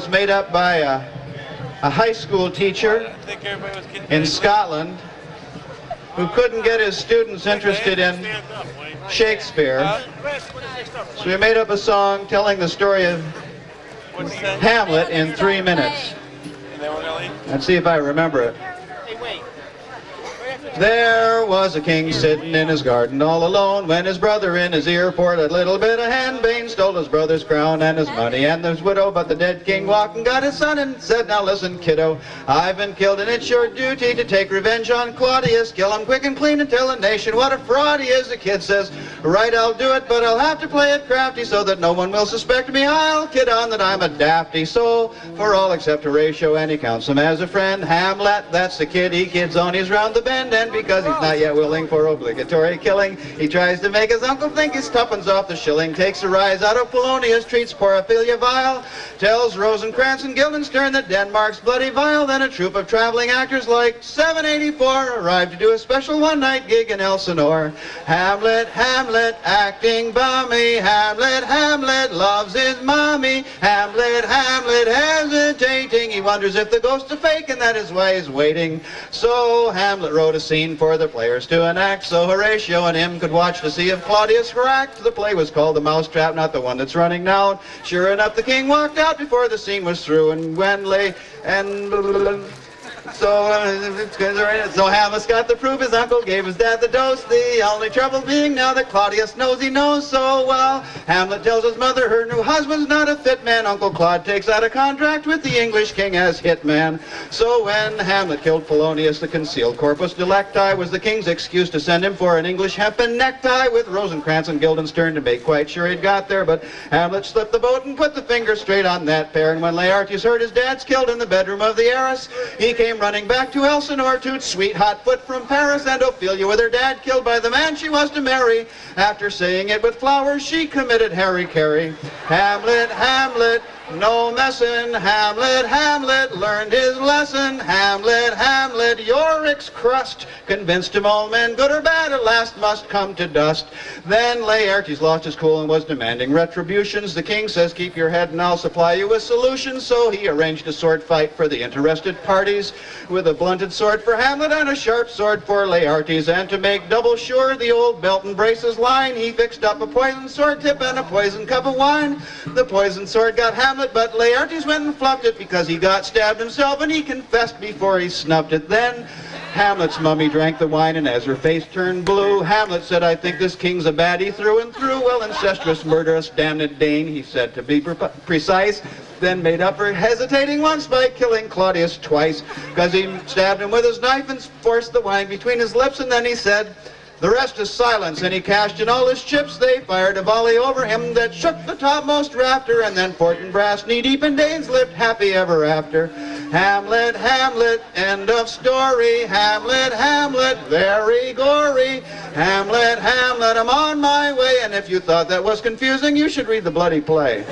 was made up by a high school teacher in Scotland who couldn't get his students interested in Shakespeare. So he made up a song telling the story of Hamlet in 3 minutes. Let's see if I remember it. There was a king sitting in his garden all alone when his brother in his ear poured a little bit of henbane, stole his brother's crown and his money and his widow. But the dead king walked and got his son and said, now listen, kiddo, I've been killed and it's your duty to take revenge on Claudius. Kill him quick and clean and tell the nation what a fraud he is. The kid says, right, I'll do it, but I'll have to play it crafty so that no one will suspect me. I'll kid on that I'm a dafty soul for all except Horatio, and he counts him as a friend. Hamlet, that's the kid, he kids on, he's round the bend, and because he's not yet willing for obligatory killing, he tries to make his uncle think he's tuppence off the shilling, takes a rise out of Polonius, treats poor Ophelia vile, tells Rosencrantz and Guildenstern that Denmark's bloody vile. Then a troupe of traveling actors like 784 arrived to do a special one-night gig in Elsinore. Hamlet, Hamlet, acting balmy. Hamlet, Hamlet, loves his mommy. Hamlet, Hamlet, hesitating. He wonders if the ghost's a fake, and that is why he's waiting. So Hamlet wrote a scene for the players to enact, so Horatio and him could watch to see if Claudius cracked. The play was called The Mousetrap, not the one that's running now. Sure enough, the king walked out before the scene was through, and Wendley and so Hamlet's got the proof. His uncle gave his dad the dose. The only trouble being now that Claudius knows he knows so well. Hamlet tells his mother her new husband's not a fit man. Uncle Claude takes out a contract with the English king as hitman. So when Hamlet killed Polonius, the concealed corpus delicti was the king's excuse to send him for an English hempen necktie with Rosencrantz and Guildenstern to make quite sure he'd got there. But Hamlet slipped the boat and put the finger straight on that pair. And when Laertes heard his dad's killed in the bedroom of the heiress, he came running back to Elsinore, toot sweet hot foot from Paris, and Ophelia with her dad killed by the man she was to marry. After saying it with flowers, she committed Harry-Carry. Hamlet, Hamlet, no messin'. Hamlet, Hamlet, learned his lesson. Hamlet, Hamlet, Yorick's crust convinced him all men, good or bad, at last must come to dust. Then Laertes lost his cool and was demanding retributions. The king says, keep your head and I'll supply you with solutions. So he arranged a sword fight for the interested parties, with a blunted sword for Hamlet and a sharp sword for Laertes. And to make double sure the old belt and braces line, he fixed up a poisoned sword tip and a poisoned cup of wine. The poisoned sword got Hamlet, but Laertes went and fluffed it because he got stabbed himself, and he confessed before he snuffed it. Then Hamlet's mummy drank the wine, and as her face turned blue, Hamlet said, I think this king's a baddie through and through. Well, incestuous, murderous, damned Dane, he said to be precise, then made up for hesitating once by killing Claudius twice, because he stabbed him with his knife and forced the wine between his lips, and then he said, the rest is silence, and he cashed in all his chips. They fired a volley over him that shook the topmost rafter, and then Fortinbras, knee-deep in Danes, lived happy ever after. Hamlet, Hamlet, end of story. Hamlet, Hamlet, very gory. Hamlet, Hamlet, I'm on my way, and if you thought that was confusing, you should read the bloody play.